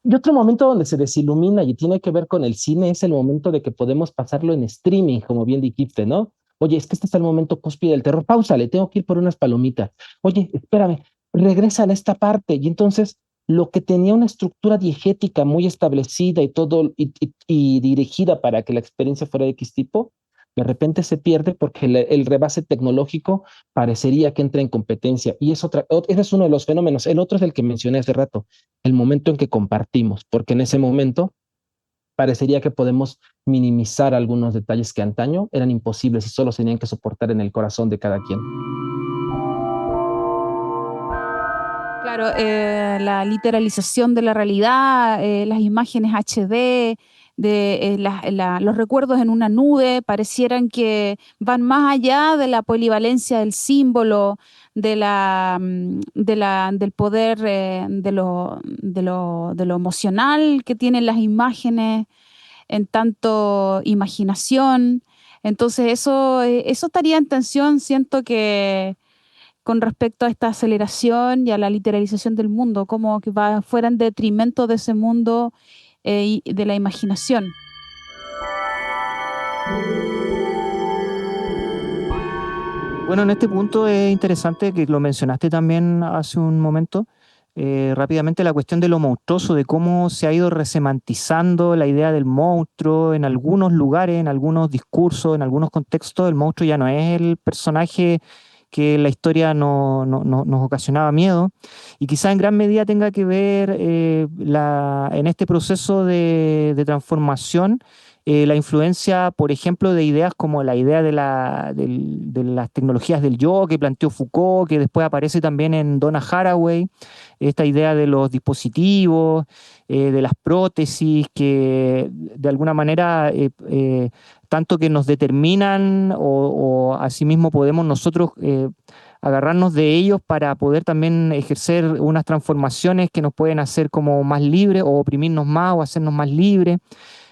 Speaker 3: Y otro momento donde se desilumina y tiene que ver con el cine es el momento de que podemos pasarlo en streaming, como bien dijiste, ¿no? Oye, es que este es el momento cúspide del terror. Páusale, tengo que ir por unas palomitas. Oye, espérame, regresa a esta parte. Y entonces, lo que tenía una estructura diegética muy establecida y todo, y dirigida para que la experiencia fuera de X tipo, de repente se pierde porque el rebase tecnológico parecería que entra en competencia. Y ese es uno de los fenómenos. El otro es el que mencioné hace rato, el momento en que compartimos, porque en ese momento parecería que podemos minimizar algunos detalles que antaño eran imposibles y solo se tenían que soportar en el corazón de cada quien.
Speaker 2: Claro, la literalización de la realidad, las imágenes HD, los recuerdos en una nube, parecieran que van más allá de la polivalencia del símbolo, del poder, de lo emocional que tienen las imágenes, en tanto imaginación. Entonces, eso estaría en tensión, siento que con respecto a esta aceleración y a la literalización del mundo, como que va fuera en detrimento de ese mundo y de la imaginación.
Speaker 1: Bueno, en este punto es interesante que lo mencionaste también hace un momento, rápidamente la cuestión de lo monstruoso, de cómo se ha ido resemantizando la idea del monstruo en algunos lugares, en algunos discursos, en algunos contextos. El monstruo ya no es el personaje que la historia nos ocasionaba miedo, y quizá en gran medida tenga que ver en este proceso de transformación, la influencia, por ejemplo, de ideas como la idea de las tecnologías del yo que planteó Foucault, que después aparece también en Donna Haraway, esta idea de los dispositivos, de las prótesis, que de alguna manera, tanto que nos determinan o asimismo podemos nosotros agarrarnos de ellos para poder también ejercer unas transformaciones que nos pueden hacer como más libres o oprimirnos más o hacernos más libres.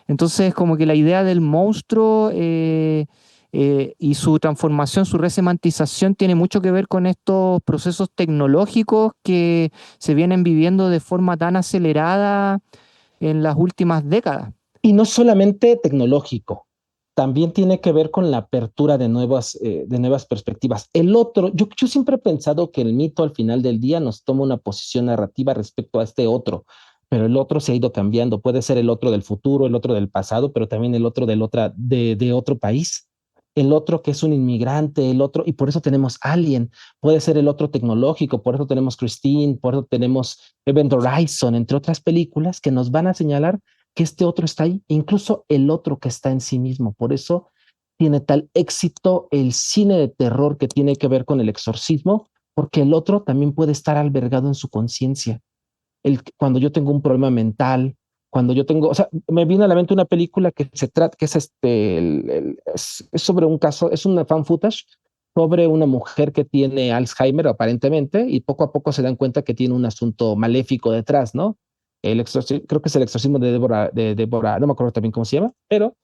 Speaker 1: Entonces, como que la idea del monstruo y su transformación, su resemantización, tiene mucho que ver con estos procesos tecnológicos que se vienen viviendo de forma tan acelerada en las últimas décadas.
Speaker 3: Y no solamente tecnológico, también tiene que ver con la apertura de nuevas perspectivas. El otro, yo siempre he pensado que el mito al final del día nos toma una posición narrativa respecto a este otro, pero el otro se ha ido cambiando. Puede ser el otro del futuro, el otro del pasado, pero también el otro de otro país. El otro que es un inmigrante, el otro, y por eso tenemos Alien, puede ser el otro tecnológico, por eso tenemos Christine, por eso tenemos Event Horizon, entre otras películas que nos van a señalar que este otro está ahí, incluso el otro que está en sí mismo. Por eso tiene tal éxito el cine de terror que tiene que ver con el exorcismo, porque el otro también puede estar albergado en su conciencia. Cuando yo tengo un problema mental, cuando yo tengo, o sea, me viene a la mente una película que se trata, que es es sobre un caso, es una fan footage sobre una mujer que tiene Alzheimer aparentemente y poco a poco se dan cuenta que tiene un asunto maléfico detrás, ¿no? Creo que es el exorcismo de Débora, no me acuerdo también cómo se llama, pero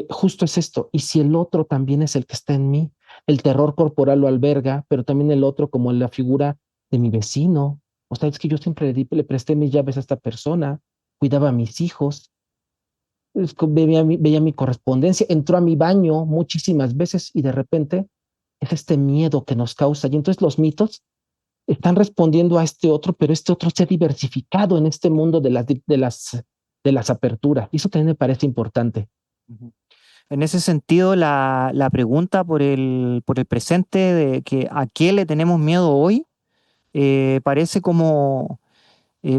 Speaker 3: justo es esto. Y si el otro también es el que está en mí, el terror corporal lo alberga, pero también el otro como la figura de mi vecino. O sea, es que yo siempre le presté mis llaves a esta persona, cuidaba a mis hijos, veía mi correspondencia, entró a mi baño muchísimas veces y de repente es este miedo que nos causa. Y entonces los mitos están respondiendo a este otro, pero este otro se ha diversificado en este mundo de las aperturas. Y eso también me parece importante.
Speaker 1: En ese sentido, la pregunta por el presente de que a qué le tenemos miedo hoy, parece como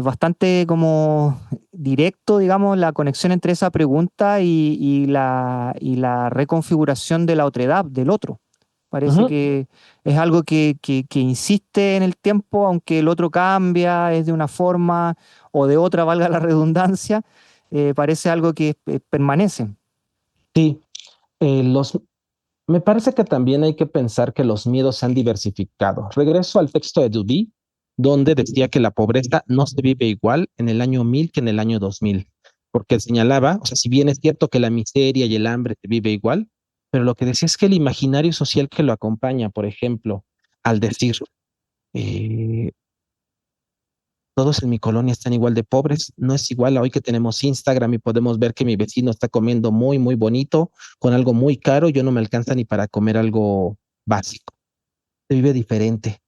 Speaker 1: bastante como directo, digamos, la conexión entre esa pregunta y la reconfiguración de la otredad, del otro. Parece
Speaker 3: Ujú.
Speaker 1: que es algo que insiste en el tiempo, aunque el otro cambia, es de una forma o de otra, valga la redundancia. parece algo que permanece.
Speaker 3: Sí, los me parece que también hay que pensar que los miedos se han diversificado. Regreso al texto de Duby, donde decía que la pobreza no se vive igual en el año 1000 que en el año 2000, porque señalaba, o sea, si bien es cierto que la miseria y el hambre se vive igual, pero lo que decía es que el imaginario social que lo acompaña, por ejemplo, al decir, eh, todos en mi colonia están igual de pobres, no es igual a hoy que tenemos Instagram y podemos ver que mi vecino está comiendo muy, muy bonito, con algo muy caro, yo no me alcanza ni para comer algo básico. Se vive diferente.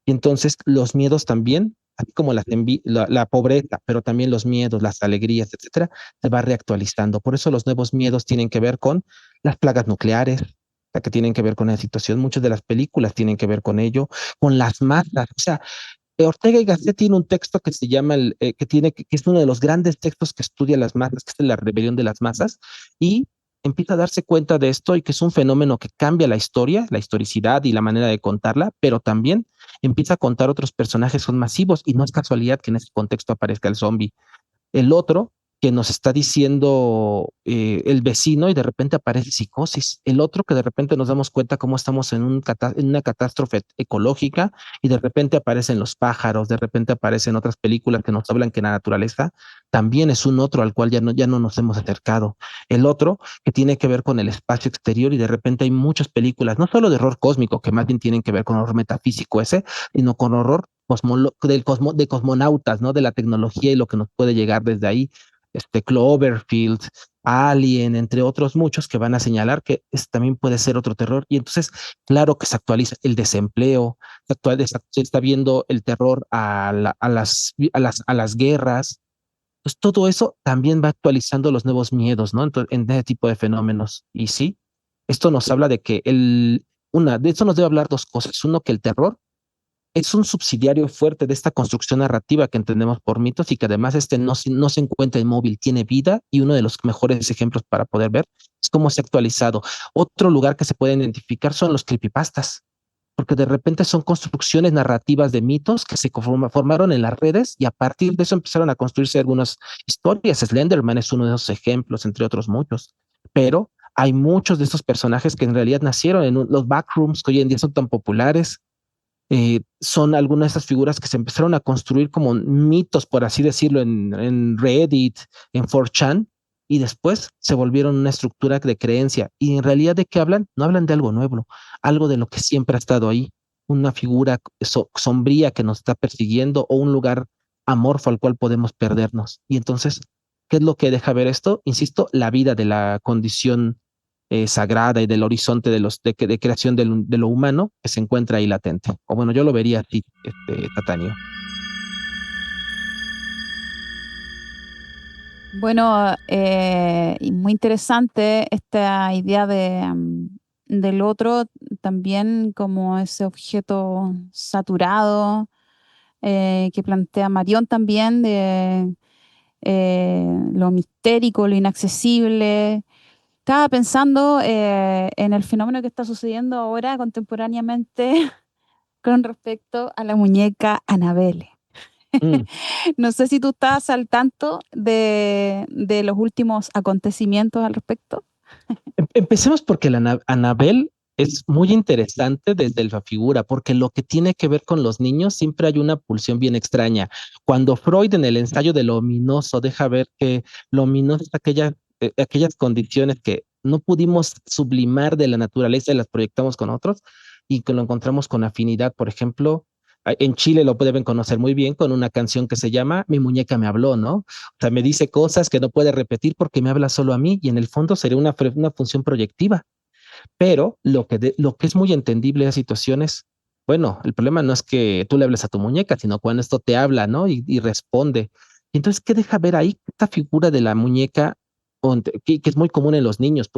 Speaker 3: Y entonces los miedos también, así como la pobreza, pero también los miedos, las alegrías, etcétera, se va reactualizando. Por eso los nuevos miedos tienen que ver con las plagas nucleares, la que tienen que ver con la situación. Muchas de las películas tienen que ver con ello, con las masas. O sea, Ortega y Gasset tiene un texto que se llama, que es uno de los grandes textos que estudia las masas, que es la rebelión de las masas, y empieza a darse cuenta de esto y que es un fenómeno que cambia la historia, la historicidad y la manera de contarla, pero también empieza a contar otros personajes son masivos y no es casualidad que en ese contexto aparezca el zombie. El otro que nos está diciendo el vecino y de repente aparece psicosis. El otro que de repente nos damos cuenta cómo estamos en una catástrofe ecológica y de repente aparecen los pájaros, de repente aparecen otras películas que nos hablan que la naturaleza también es un otro al cual ya no nos hemos acercado. El otro que tiene que ver con el espacio exterior y de repente hay muchas películas, no solo de horror cósmico, que más bien tienen que ver con horror metafísico ese, sino con horror de cosmonautas, ¿no? De la tecnología y lo que nos puede llegar desde ahí. Cloverfield, Alien, entre otros muchos que van a señalar que también puede ser otro terror. Y entonces, claro que se actualiza el desempleo, se está viendo el terror a las guerras. Pues todo eso también va actualizando los nuevos miedos, ¿no? Entonces, en ese tipo de fenómenos. Y sí, esto nos habla de que de eso nos debe hablar dos cosas. Uno, que el terror es un subsidiario fuerte de esta construcción narrativa que entendemos por mitos y que además no se encuentra inmóvil, tiene vida y uno de los mejores ejemplos para poder ver es cómo se ha actualizado. Otro lugar que se puede identificar son los creepypastas, porque de repente son construcciones narrativas de mitos que se formaron en las redes y a partir de eso empezaron a construirse algunas historias. Slenderman es uno de esos ejemplos, entre otros muchos, pero hay muchos de estos personajes que en realidad nacieron en los backrooms que hoy en día son tan populares, son algunas de esas figuras que se empezaron a construir como mitos, por así decirlo, en Reddit, en 4chan, y después se volvieron una estructura de creencia. Y en realidad, ¿de qué hablan? No hablan de algo nuevo, algo de lo que siempre ha estado ahí, una figura sombría que nos está persiguiendo o un lugar amorfo al cual podemos perdernos. Y entonces, ¿qué es lo que deja ver esto? Insisto, la vida de la condición sagrada y del horizonte de creación de lo humano que se encuentra ahí latente. O bueno, yo lo vería así, Tatanio.
Speaker 2: Bueno, y muy interesante esta idea del otro también como ese objeto saturado que plantea Marión también de lo mistérico, lo inaccesible. Estaba pensando en el fenómeno que está sucediendo ahora contemporáneamente con respecto a la muñeca Annabelle.
Speaker 3: Mm.
Speaker 2: No sé si tú estás al tanto de los últimos acontecimientos al respecto.
Speaker 3: Empecemos porque la Anabel es muy interesante desde la figura, porque lo que tiene que ver con los niños siempre hay una pulsión bien extraña. Cuando Freud en el ensayo de lo ominoso deja ver que lo ominoso es aquellas condiciones que no pudimos sublimar de la naturaleza y las proyectamos con otros y que lo encontramos con afinidad, por ejemplo, en Chile lo deben conocer muy bien con una canción que se llama Mi muñeca me habló, ¿no? O sea, me dice cosas que no puede repetir porque me habla solo a mí y en el fondo sería una función proyectiva. Pero lo que es muy entendible de situaciones, bueno, el problema no es que tú le hables a tu muñeca, sino cuando esto te habla, ¿no? Y responde. Y entonces, ¿qué deja ver ahí? Esta figura de la muñeca que es muy común en los niños.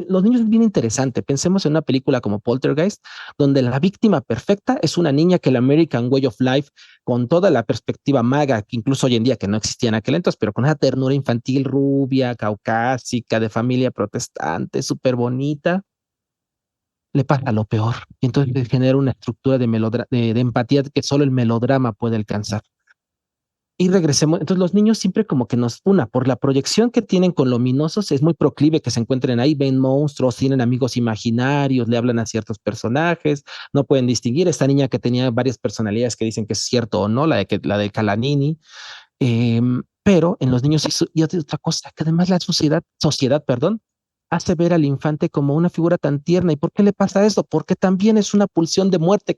Speaker 3: Los niños es bien interesante. Pensemos en una película como Poltergeist, donde la víctima perfecta es una niña que el American Way of Life, con toda la perspectiva maga, que incluso hoy en día que no existía en aquel entonces, pero con esa ternura infantil rubia, caucásica, de familia protestante, súper bonita, le pasa lo peor. Y entonces genera una estructura de empatía que solo el melodrama puede alcanzar. Y regresemos, entonces los niños siempre como que por la proyección que tienen con luminosos, es muy proclive que se encuentren ahí, ven monstruos, tienen amigos imaginarios, le hablan a ciertos personajes, no pueden distinguir. Esta niña que tenía varias personalidades que dicen que es cierto o no, la de Calanini, pero en los niños, y otra cosa, que además la sociedad, perdón, hace ver al infante como una figura tan tierna. ¿Y por qué le pasa eso? Porque también es una pulsión de muerte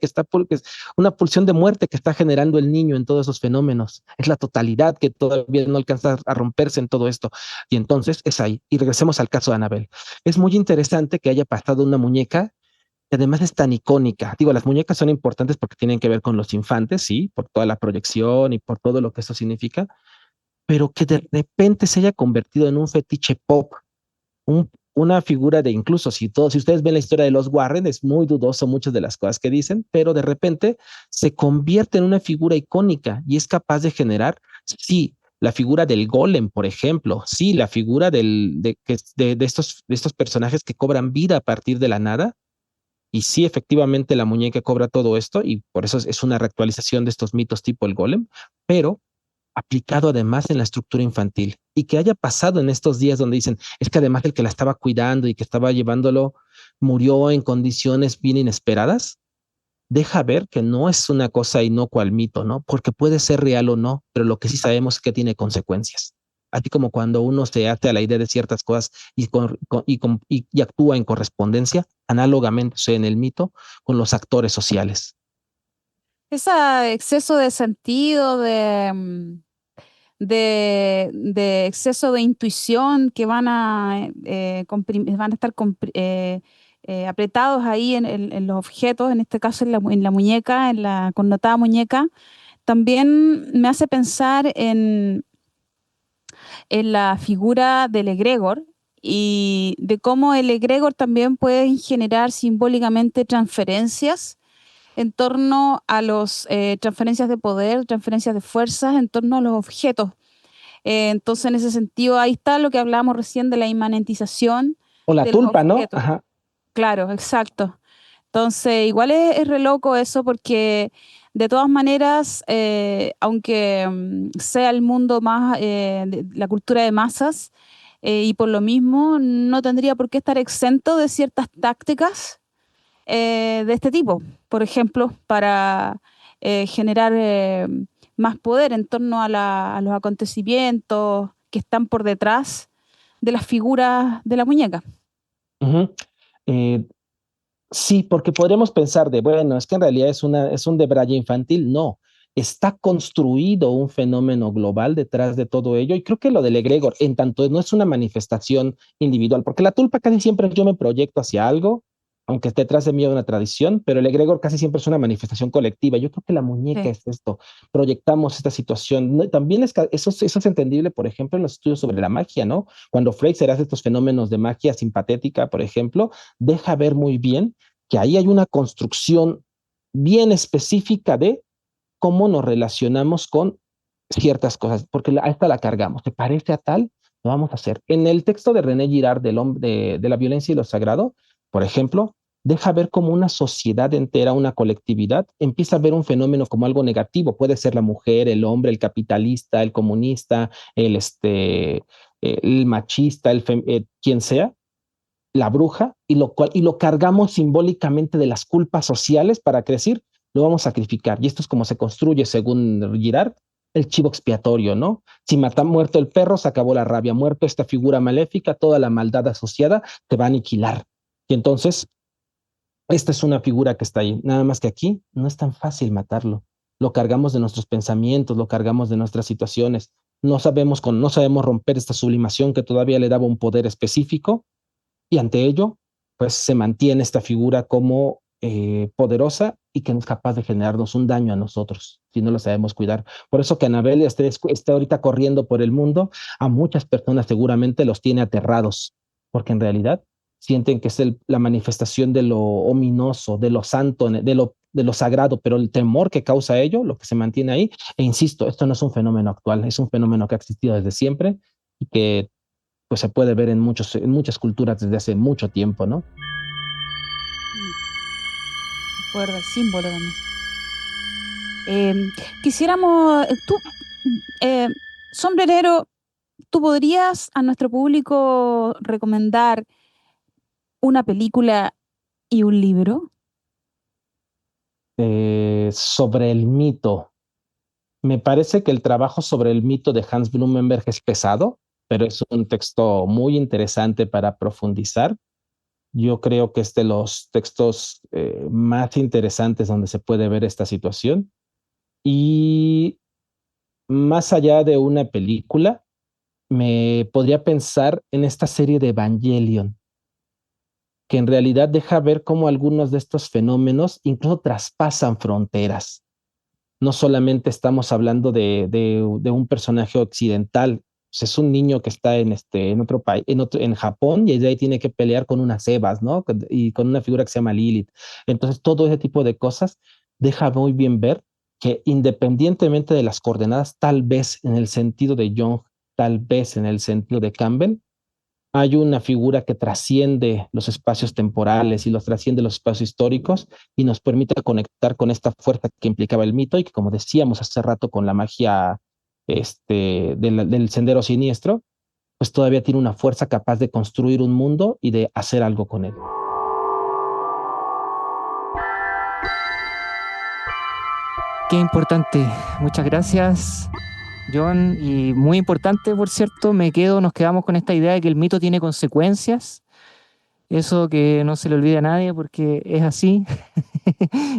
Speaker 3: una pulsión de muerte que está generando el niño en todos esos fenómenos. Es la totalidad que todavía no alcanza a romperse en todo esto. Y entonces es ahí. Y regresemos al caso de Anabel. Es muy interesante que haya pasado una muñeca que además es tan icónica. Digo, las muñecas son importantes porque tienen que ver con los infantes, sí, por toda la proyección y por todo lo que eso significa, pero que de repente se haya convertido en un fetiche pop, una figura de incluso si ustedes ven la historia de los Warren, es muy dudoso muchas de las cosas que dicen, pero de repente se convierte en una figura icónica y es capaz de generar, sí, la figura del golem, por ejemplo, sí, la figura de estos personajes que cobran vida a partir de la nada. Y sí, efectivamente, la muñeca cobra todo esto y por eso es una reactualización de estos mitos tipo el golem, pero aplicado además en la estructura infantil y que haya pasado en estos días donde dicen, es que además el que la estaba cuidando y que estaba llevándolo murió en condiciones bien inesperadas, deja ver que no es una cosa inocua al mito, ¿no? Porque puede ser real o no, pero lo que sí sabemos es que tiene consecuencias. Así como cuando uno se ate a la idea de ciertas cosas y actúa en correspondencia, análogamente en el mito con los actores sociales.
Speaker 2: Ese exceso de sentido, de exceso de intuición que van a estar apretados ahí en los objetos, en este caso en la muñeca, en la connotada muñeca, también me hace pensar en la figura del egregor y de cómo el egregor también puede generar simbólicamente transferencias en torno a los transferencias de poder, transferencias de fuerzas en torno a los objetos. Entonces, en ese sentido, ahí está lo que hablábamos recién de la inmanentización
Speaker 3: O la
Speaker 2: de los
Speaker 3: tulpa, ¿no?
Speaker 2: objetos.
Speaker 3: Ajá.
Speaker 2: Claro, exacto. Entonces, igual es re loco eso porque de todas maneras, aunque sea el mundo más, la cultura de masas, y por lo mismo no tendría por qué estar exento de ciertas tácticas de este tipo. Por ejemplo, para generar más poder en torno a los acontecimientos que están por detrás de las figuras de la muñeca.
Speaker 3: Ujú. Eh, Sí, porque podríamos pensar de, bueno, es que en realidad es un debraye infantil. No, está construido un fenómeno global detrás de todo ello. Y creo que lo del egregor, en tanto no es una manifestación individual, porque la tulpa casi siempre yo me proyecto hacia algo, aunque esté detrás de mí hay una tradición, pero el egregor casi siempre es una manifestación colectiva. Yo creo que la muñeca
Speaker 2: Sí.
Speaker 3: es esto, proyectamos esta situación. También eso es entendible, por ejemplo, en los estudios sobre la magia, ¿no? Cuando Fraser hace estos fenómenos de magia simpatética, por ejemplo, deja ver muy bien que ahí hay una construcción bien específica de cómo nos relacionamos con ciertas cosas, porque a esta la cargamos. ¿Te parece a tal? Lo vamos a hacer. En el texto de René Girard de la violencia y lo sagrado, por ejemplo, deja ver cómo una sociedad entera, una colectividad, empieza a ver un fenómeno como algo negativo. Puede ser la mujer, el hombre, el capitalista, el comunista, el machista, quien sea, la bruja y lo cargamos simbólicamente de las culpas sociales para decir, lo vamos a sacrificar. Y esto es como se construye, según Girard, el chivo expiatorio, ¿no? Si mata muerto el perro, se acabó la rabia. Muerto esta figura maléfica, toda la maldad asociada te va a aniquilar. Y entonces, esta es una figura que está ahí. Nada más que aquí no es tan fácil matarlo. Lo cargamos de nuestros pensamientos, lo cargamos de nuestras situaciones. No sabemos romper esta sublimación que todavía le daba un poder específico y ante ello, pues se mantiene esta figura como poderosa y que no es capaz de generarnos un daño a nosotros si no lo sabemos cuidar. Por eso que Anabel esté ahorita corriendo por el mundo, a muchas personas seguramente los tiene aterrados, porque en realidad sienten que es la manifestación de lo ominoso, de lo santo, de lo sagrado, pero el temor que causa ello, lo que se mantiene ahí, e insisto, esto no es un fenómeno actual, es un fenómeno que ha existido desde siempre y que pues se puede ver en muchas culturas desde hace mucho tiempo, ¿no?
Speaker 2: Mm, recuerda el símbolo también. Quisiéramos, tú, Eh, Sombrerero, ¿tú podrías a nuestro público recomendar una película y un libro?
Speaker 3: Sobre el mito. Me parece que el trabajo sobre el mito de Hans Blumenberg es pesado, pero es un texto muy interesante para profundizar. Yo creo que es de los textos más interesantes donde se puede ver esta situación. Y más allá de una película, me podría pensar en esta serie de Evangelion, que en realidad deja ver cómo algunos de estos fenómenos incluso traspasan fronteras. No solamente estamos hablando de un personaje occidental, pues es un niño que está en otro país, en Japón, y de ahí tiene que pelear con unas Evas, ¿no? Y con una figura que se llama Lilith. Entonces, todo ese tipo de cosas deja muy bien ver que independientemente de las coordenadas, tal vez en el sentido de Jung, tal vez en el sentido de Campbell, hay una figura que trasciende los espacios temporales y los trasciende los espacios históricos y nos permite conectar con esta fuerza que implicaba el mito y que, como decíamos hace rato con la magia del sendero siniestro, pues todavía tiene una fuerza capaz de construir un mundo y de hacer algo con él.
Speaker 1: Qué importante. Muchas gracias, John. Y muy importante, por cierto, nos quedamos con esta idea de que el mito tiene consecuencias. Eso que no se le olvide a nadie porque es así.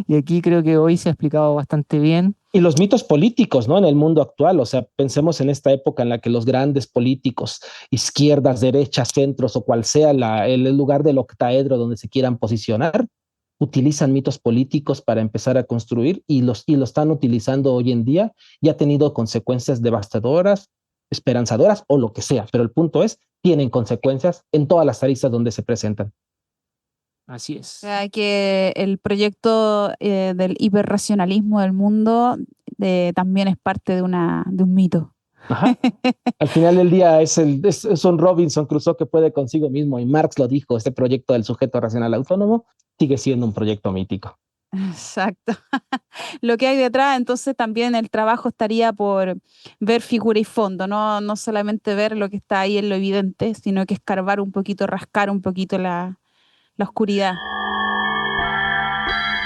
Speaker 1: Y aquí creo que hoy se ha explicado bastante bien.
Speaker 3: Y los mitos políticos, ¿no? En el mundo actual, o sea, pensemos en esta época en la que los grandes políticos, izquierdas, derechas, centros o cual sea el lugar del octaedro donde se quieran posicionar, utilizan mitos políticos para empezar a construir y lo están utilizando hoy en día y ha tenido consecuencias devastadoras, esperanzadoras o lo que sea, pero el punto es, tienen consecuencias en todas las aristas donde se presentan.
Speaker 1: Así
Speaker 2: O
Speaker 1: es.
Speaker 2: sea, que el proyecto del hiperracionalismo del mundo también es parte de un mito.
Speaker 3: Ajá. Al final del día es un Robinson Crusoe que puede consigo mismo, y Marx lo dijo, este proyecto del sujeto racional autónomo sigue siendo un proyecto mítico.
Speaker 2: Exacto. Lo que hay detrás, entonces también el trabajo estaría por ver figura y fondo, no solamente ver lo que está ahí en lo evidente, sino que escarbar un poquito, rascar un poquito la oscuridad.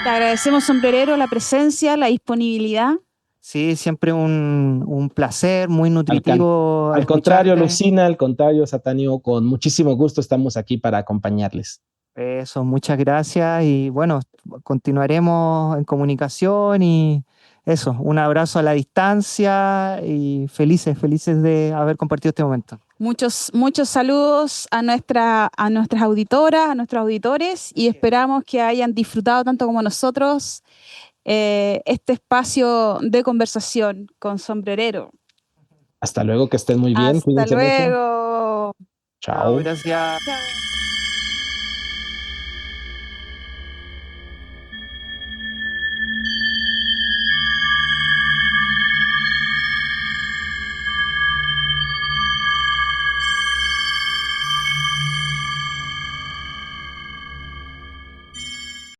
Speaker 2: Te agradecemos, Sombrerero, la presencia, la disponibilidad.
Speaker 1: Sí, siempre un placer, muy
Speaker 3: Al, can-
Speaker 1: nutritivo
Speaker 3: al contrario,
Speaker 1: escucharte.
Speaker 3: Lucina, al contrario, Satanio, con muchísimo gusto estamos aquí para acompañarles.
Speaker 1: Eso, muchas gracias y bueno, continuaremos en comunicación y eso, un abrazo a la distancia y felices de haber compartido este momento.
Speaker 2: Muchos saludos a nuestras auditoras, a nuestros auditores y esperamos que hayan disfrutado tanto como nosotros este espacio de conversación con Sombrerero.
Speaker 3: Hasta luego, que estén muy bien,
Speaker 2: Hasta
Speaker 3: cuídense mucho.
Speaker 2: luego.
Speaker 1: Chao,
Speaker 3: Chao.
Speaker 1: gracias.
Speaker 2: Chao.